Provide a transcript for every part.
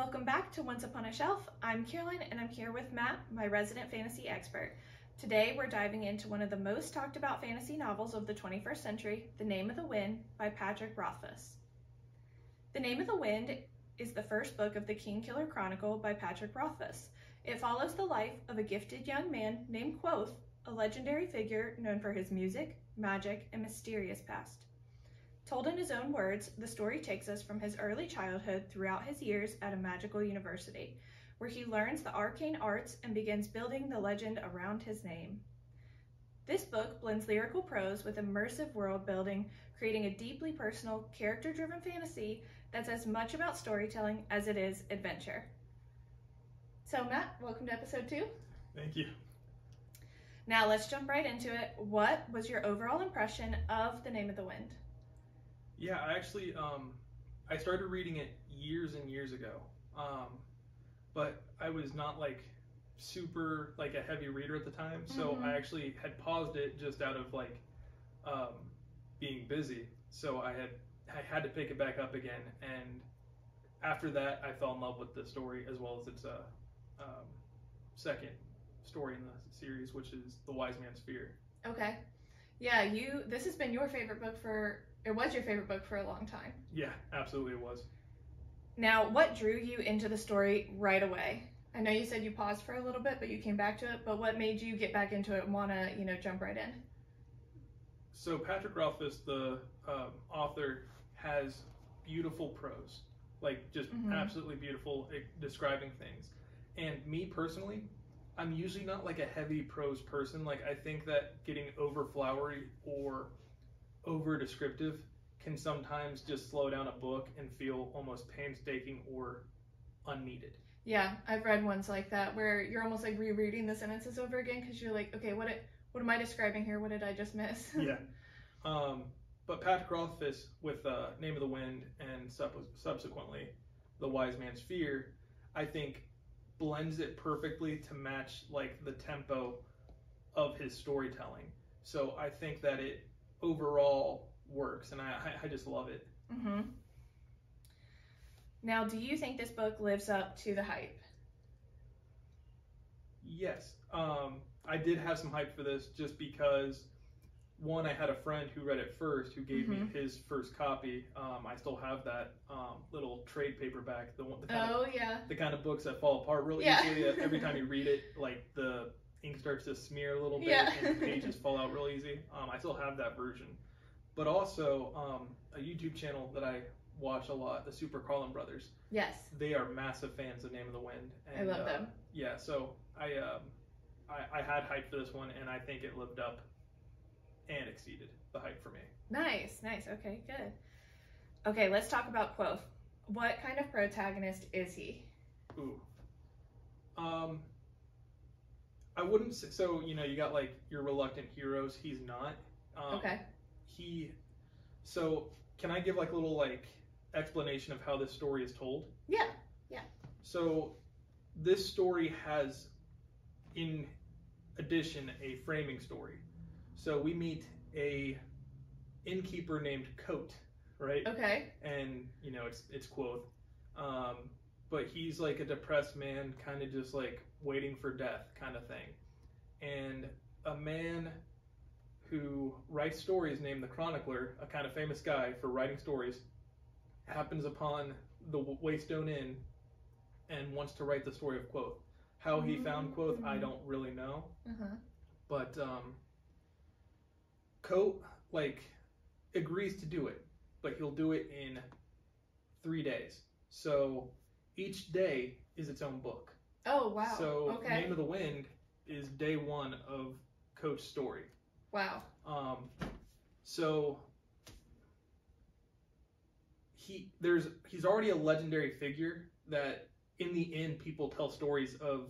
Welcome back to Once Upon a Shelf. I'm Caroline and I'm here with Matt, my resident fantasy expert. Today we're diving into one of the most talked about fantasy novels of the 21st century, The Name of the Wind by Patrick Rothfuss. The Name of the Wind is the first book of the Kingkiller Chronicle by Patrick Rothfuss. It follows the life of a gifted young man named Kvothe, a legendary figure known for his music, magic, and mysterious past. Told in his own words, the story takes us from his early childhood throughout his years at a magical university, where he learns the arcane arts and begins building the legend around his name. This book blends lyrical prose with immersive world building, creating a deeply personal, character-driven fantasy that's as much about storytelling as it is adventure. So Matt, welcome to episode 2. Thank you. Now let's jump right into it. What was your overall impression of The Name of the Wind? Yeah, I started reading it years and years ago, but I was not super a heavy reader at the time, so I actually had paused it just out of being busy. So I had to pick it back up again, and after that I fell in love with the story as well as its second story in the series, which is The Wise Man's Fear. Okay. Yeah, this has been your favorite book it was your favorite book for a long time. Yeah, absolutely it was. Now, what drew you into the story right away? I know you said you paused for a little bit, but you came back to it, but what made you get back into it and want to, jump right in? So Patrick Rothfuss, the author, has beautiful prose, absolutely beautiful at describing things. And me personally, I'm usually not a heavy prose person. I think that getting over flowery or over descriptive can sometimes just slow down a book and feel almost painstaking or unneeded. Yeah, I've read ones like that where you're almost rereading the sentences over again because you're like, okay, what am I describing here? What did I just miss? Yeah. But Patrick Rothfuss with Name of the Wind and subsequently The Wise Man's Fear, I think blends it perfectly to match the tempo of his storytelling. So I think that it overall works, and I just love it. Mm-hmm. Now, do you think this book lives up to the hype? Yes. I did have some hype for this just because, one, I had a friend who read it first who gave me his first copy. I still have that little trade paperback, the kind of books that fall apart really easily. Every time you read it, the ink starts to smear a little bit and the pages fall out real easy. I still have that version. But also a YouTube channel that I watch a lot, the Super Carlin Brothers. Yes. They are massive fans of Name of the Wind. And, I love them. Yeah, so I had hype for this one, and I think it lived up and exceeded the hype for me. Nice. Okay, good. Okay, let's talk about Kvothe. What kind of protagonist is he? Ooh. I wouldn't say, so, you got your reluctant heroes. He's not. Okay. So can I give a little explanation of how this story is told? Yeah. So this story has, in addition, a framing story. So we meet a innkeeper named Kvothe, right? Okay. And it's Kvothe. But he's a depressed man, kind of just waiting for death kind of thing. And a man who writes stories named the Chronicler, a kind of famous guy for writing stories, happens upon the Waystone Inn and wants to write the story of Kvothe. How he found Kvothe, I don't really know. But Kvothe agrees to do it, but he'll do it in 3 days. So each day is its own book. Oh, wow. So Name of the Wind is day 1 of Kvothe's story. Wow. So he's already a legendary figure that in the end people tell stories of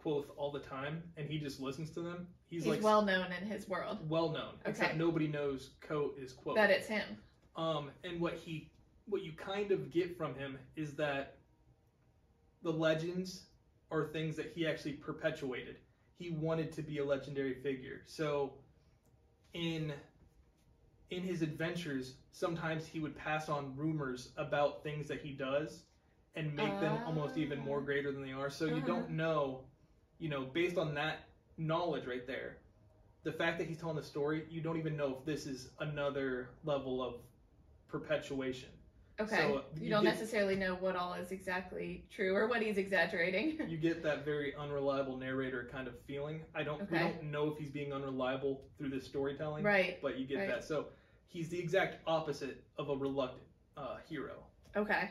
Kvothe all the time, and he just listens to them. He's well known in his world. Well known, except nobody knows Kvothe is Kvothe. That it's him. And what you kind of get from him is that the legends are things that he actually perpetuated. He wanted to be a legendary figure. So in his adventures, sometimes he would pass on rumors about things that he does, and make them almost even more greater than they are. So you don't know, based on that knowledge right there, the fact that he's telling the story, you don't even know if this is another level of perpetuation. Okay. So you don't necessarily know what all is exactly true or what he's exaggerating. You get that very unreliable narrator kind of feeling. We don't know if he's being unreliable through this storytelling. Right. But you get that. So he's the exact opposite of a reluctant hero. Okay.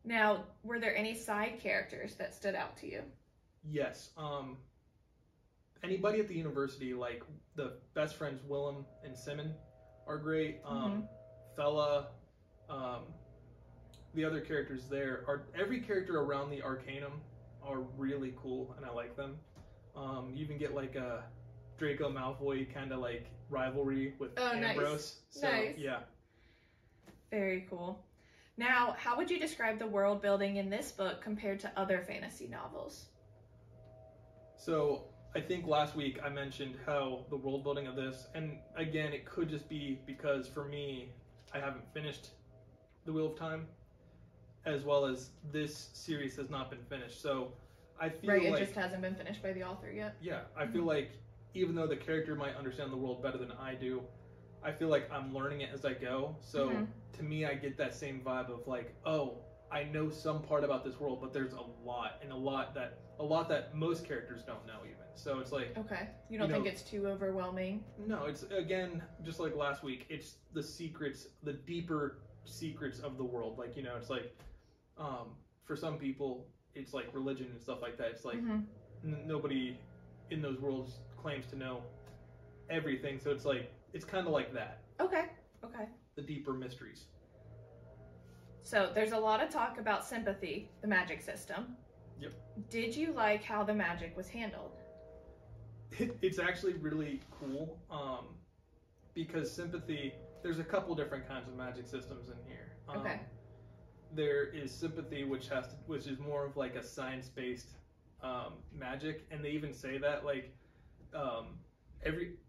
Now, were there any side characters that stood out to you? Yes. Anybody at the university, like the best friends Willem and Simon, are great. Fella, the other characters there every character around the Arcanum are really cool, and I like them. You even get like a Draco Malfoy kind of like rivalry with Ambrose. Nice. So, nice. Yeah. Very cool. Now, how would you describe the world building in this book compared to other fantasy novels? So, I think last week I mentioned how the world building of this, and again, it could just be because for me, I haven't finished The Wheel of Time, as well as this series has not been finished. So I feel it just hasn't been finished by the author yet. Yeah, I feel like even though the character might understand the world better than I do, I feel like I'm learning it as I go. So to me, I get that same vibe of like, oh, I know some part about this world, but there's a lot that most characters don't know even. So it's like, okay, you don't think it's too overwhelming? No, it's again just like last week. It's the secrets, the deeper secrets of the world. Like it's like for some people, it's like religion and stuff like that. It's like nobody in those worlds claims to know everything. So it's like it's kind of like that. Okay. The deeper mysteries. So there's a lot of talk about sympathy, the magic system. Yep. Did you like how the magic was handled? It's actually really cool because sympathy, there's a couple different kinds of magic systems in here. Okay. There is sympathy, which is more of like a science-based magic, and they even say that like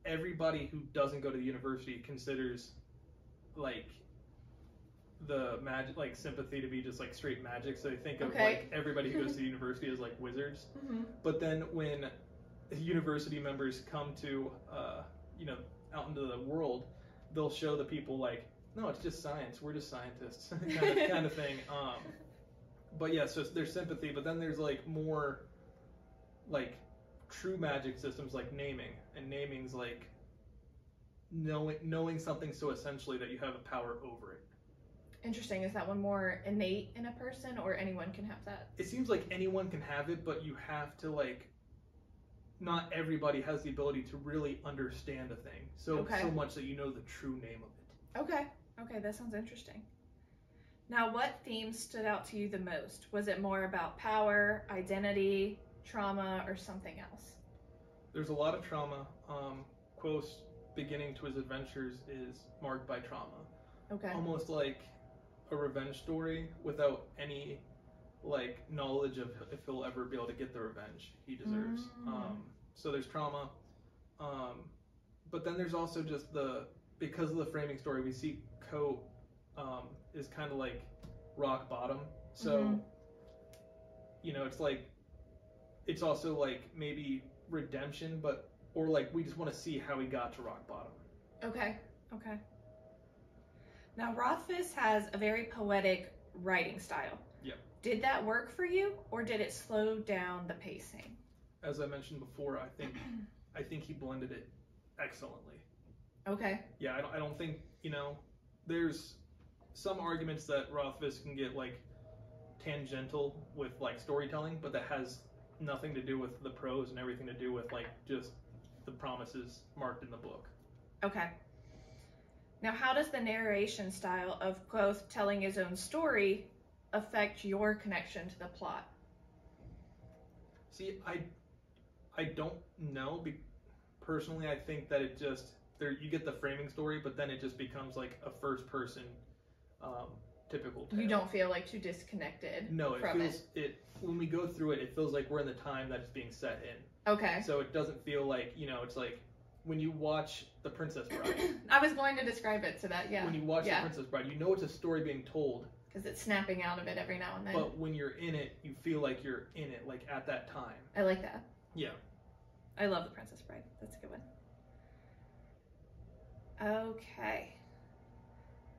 everybody who doesn't go to the university considers like the magic, like sympathy, to be just like straight magic. So they think of like everybody who goes to the university as like wizards. But then when university members come to out into the world, they'll show the people like, no, it's just science, we're just scientists kind of thing. But yeah, so there's sympathy, but then there's like more like true magic systems like naming, and naming's like knowing something so essentially that you have a power over it. Interesting. Is that one more innate in a person, or anyone can have that? It seems like anyone can have it, but you have to like, not everybody has the ability to really understand a thing so much that you know the true name of it. Okay, that sounds interesting. Now, what themes stood out to you the most? Was it more about power, identity, trauma, or something else? There's a lot of trauma. Quothe's beginning to his adventures is marked by trauma. Okay. Almost like a revenge story without any like knowledge of if he'll ever be able to get the revenge he deserves. So there's trauma, but then there's also just because of the framing story, we see Kvothe is kind of like rock bottom. So it's like it's also like maybe redemption, or like we just want to see how he got to rock bottom. Okay. Now Rothfuss has a very poetic writing style. Yep. Did that work for you, or did it slow down the pacing? As I mentioned before, I think he blended it excellently. Okay. Yeah, I don't think, there's some arguments that Rothfuss can get like tangential with like storytelling, but that has nothing to do with the prose and everything to do with like just the promises marked in the book. Okay. Now, how does the narration style of Kvothe telling his own story affect your connection to the plot? See, I don't know. Personally, I think that it just you get the framing story, but then it just becomes like a first person typical tale. You don't feel like too disconnected. No, from it when we go through it, it feels like we're in the time that it's being set in. Okay. So it doesn't feel like it's like when you watch The Princess Bride. I was going to describe it to that. Yeah. When you watch The Princess Bride, it's a story being told, because it's snapping out of it every now and then. But when you're in it, you feel like you're in it, like at that time. I like that. Yeah. I love The Princess Bride. That's a good one. Okay.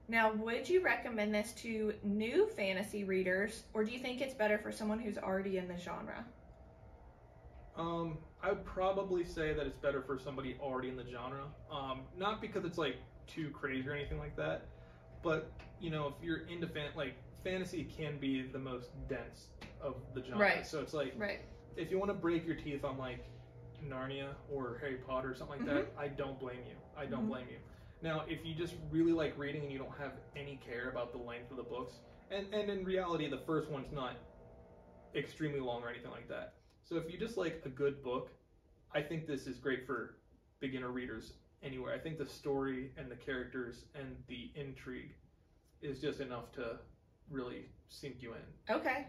Now, would you recommend this to new fantasy readers, or do you think it's better for someone who's already in the genre? I would probably say that it's better for somebody already in the genre. Not because it's like too crazy or anything like that, but you know, if you're into fantasy can be the most dense of the genre. Right. So it's like, right. If you want to break your teeth on like Narnia or Harry Potter or something like that, I don't blame you. I don't blame you. Now, if you just really like reading and you don't have any care about the length of the books, and in reality, the first one's not extremely long or anything like that. So if you just like a good book, I think this is great for beginner readers anywhere. I think the story and the characters and the intrigue is just enough to really sink you in. Okay.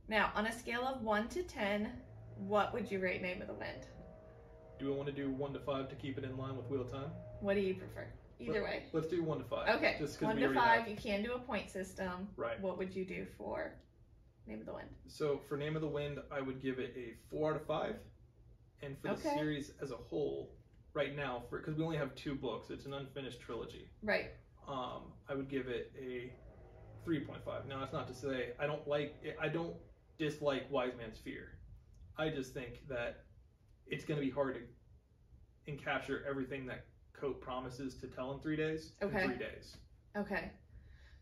Now, on a scale of 1 to 10, what would you rate Name of the Wind? Do we want to do 1 to 5 to keep it in line with Wheel of Time? What do you prefer? Either way. Let's do 1 to 5. Okay. Just 1 to 5, you can do a point system. Right. What would you do for Name of the Wind? So for Name of the Wind, I would give it a 4 out of 5. And for the series as a whole, right now, because we only have 2 books, it's an unfinished trilogy. Right. I would give it a 3.5. Now, that's not to say I don't dislike Wise Man's Fear. I just think that it's going to be hard to encapture everything that Kvothe promises to tell in 3 days. Okay. In 3 days. Okay.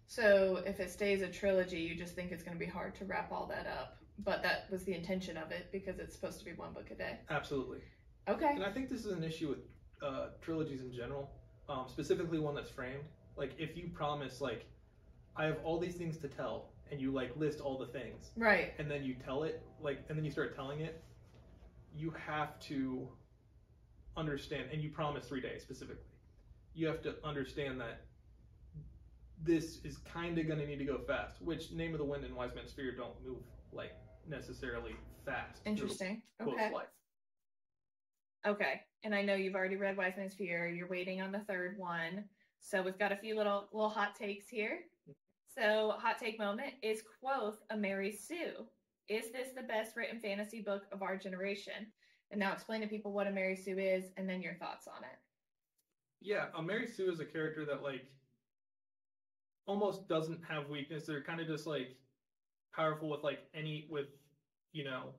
So if it stays a trilogy, you just think it's going to be hard to wrap all that up. But that was the intention of it because it's supposed to be 1 book a day. Absolutely. Okay. And I think this is an issue with trilogies in general, specifically one that's framed. Like, if you promise, like, I have all these things to tell, and you, like, list all the things. Right. And then you tell it, like, and then you start telling it, you have to understand, and you promise 3 days specifically. You have to understand that this is kind of going to need to go fast, which Name of the Wind and Wise Man's Fear don't move, like, necessarily fast. Interesting. Okay. Life. Okay. And I know you've already read Wise Man's Fear. You're waiting on the 3rd one. So we've got a few little hot takes here. So, hot take moment, is Kvothe a Mary Sue? Is this the best written fantasy book of our generation? And now explain to people what a Mary Sue is and then your thoughts on it. Yeah, a Mary Sue is a character that, like, almost doesn't have weakness. They're kind of just, like, powerful with you know,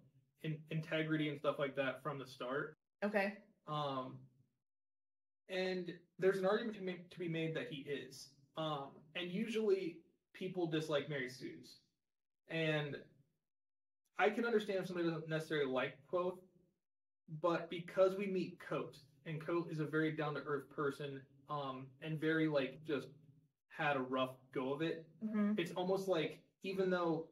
integrity and stuff like that from the start. Okay. And there's an argument to be made that he is. And usually people dislike Mary Sue's. And I can understand if somebody doesn't necessarily like Kvothe, but because we meet Kvothe, and Kvothe is a very down-to-earth person, and very, like, just had a rough go of it, it's almost like, even though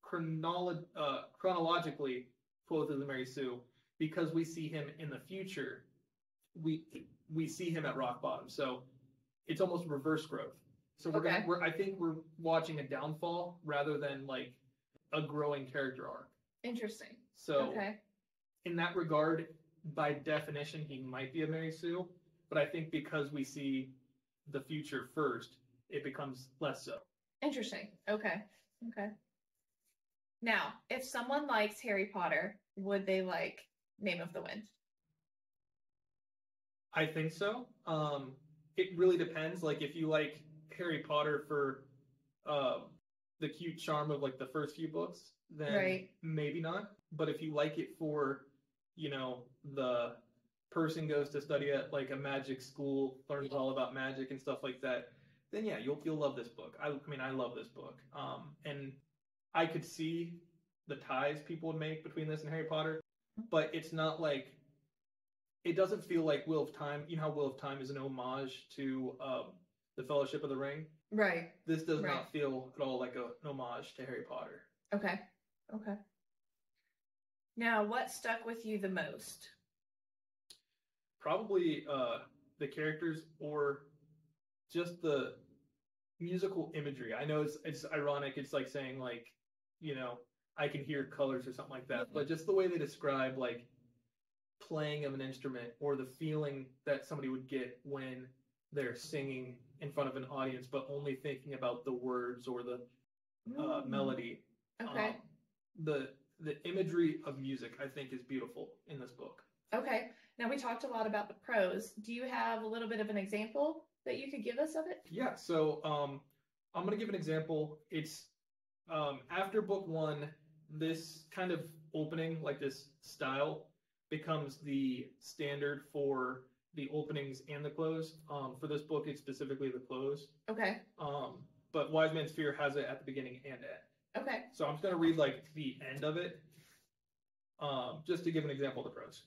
chronologically Kvothe is a Mary Sue, because we see him in the future, we see him at rock bottom. So it's almost reverse growth. So I think we're watching a downfall rather than like a growing character arc. Interesting. So in that regard, by definition, he might be a Mary Sue, but I think because we see the future first, it becomes less so. Interesting. Okay. Now, if someone likes Harry Potter, would they like Name of the Wind? I think so. It really depends. Like, if you like Harry Potter for the cute charm of like the first few books, then maybe not. But if you like it for, you know, the person goes to study at like a magic school, learns all about magic and stuff like that, then yeah, you'll love this book. I mean, I love this book. And I could see the ties people would make between this and Harry Potter, but it's not like, it doesn't feel like Wheel of Time. You know how Wheel of Time is an homage to the Fellowship of the Ring? Right. This does not feel at all like an homage to Harry Potter. Okay. Now, what stuck with you the most? Probably the characters, or just the musical imagery. I know it's ironic. It's like saying, like, you know, I can hear colors or something like that. But just the way they describe, like, playing of an instrument, or the feeling that somebody would get when they're singing in front of an audience, but only thinking about the words or the melody. Okay. The imagery of music, I think, is beautiful in this book. Okay. Now, we talked a lot about the prose. Do you have a little bit of an example that you could give us of it? Yeah, so I'm going to give an example. It's after book 1, this kind of opening, like this style, becomes the standard for the openings and the close. For this book, it's specifically the close. Okay. But Wise Man's Fear has it at the beginning and end. Okay. So I'm just going to read like the end of it, just to give an example of the prose.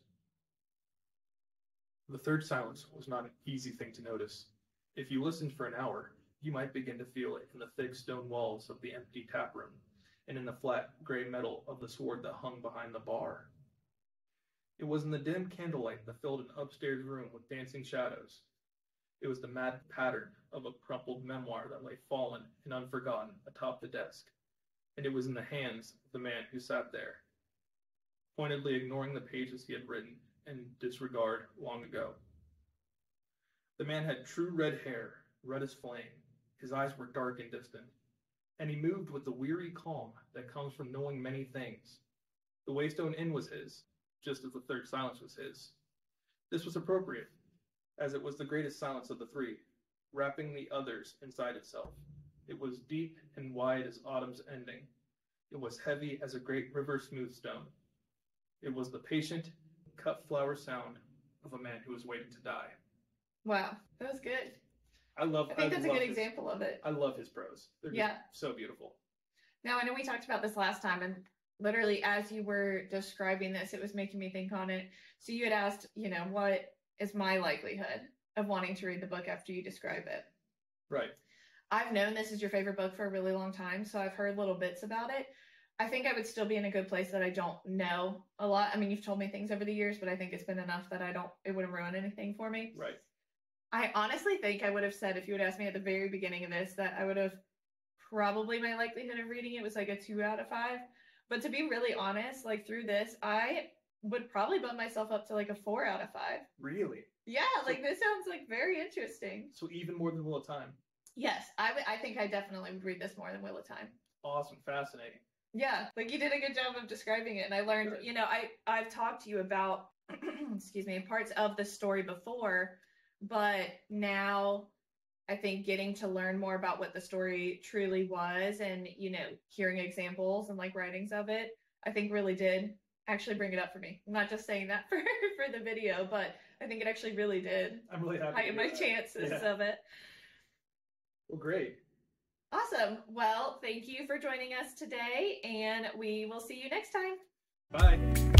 The third silence was not an easy thing to notice. If you listened for an hour, you might begin to feel it in the thick stone walls of the empty tap room, and in the flat gray metal of the sword that hung behind the bar. It was in the dim candlelight that filled an upstairs room with dancing shadows. It was the mad pattern of a crumpled memoir that lay fallen and unforgotten atop the desk, and it was in the hands of the man who sat there, pointedly ignoring the pages he had written in disregard long ago. The man had true red hair, red as flame. His eyes were dark and distant, and he moved with the weary calm that comes from knowing many things. The Waystone Inn was his, just as the third silence was his. This was appropriate, as it was the greatest silence of the three, wrapping the others inside itself. It was deep and wide as autumn's ending. It was heavy as a great river smooth stone. It was the patient, cut flower sound of a man who was waiting to die. Wow, that was good. I think that's a good example of it. I love his prose. They're just so beautiful. Now, I know we talked about this last time, and literally as you were describing this, it was making me think on it. So you had asked, what is my likelihood of wanting to read the book after you describe it? Right. I've known this is your favorite book for a really long time, so I've heard little bits about it. I think I would still be in a good place that I don't know a lot. I mean, you've told me things over the years, but I think it's been enough that it wouldn't ruin anything for me. Right. I honestly think I would have said, if you would ask me at the very beginning of this, that I would have probably, my likelihood of reading it was like a 2 out of 5. But to be really honest, like through this, I would probably bump myself up to like a 4 out of 5. Really? Yeah, like this sounds like very interesting. So even more than Wheel of Time? Yes, I think I definitely would read this more than Wheel of Time. Awesome, fascinating. Yeah, like you did a good job of describing it. And I learned, I've talked to you about, excuse me, parts of the story before, but now I think getting to learn more about what the story truly was and, hearing examples and like writings of it, I think really did actually bring it up for me. I'm not just saying that for the video, but I think it actually really did. I'm really happy. Heighten my chances of it. Well, great. Awesome. Well, thank you for joining us today, and we will see you next time. Bye.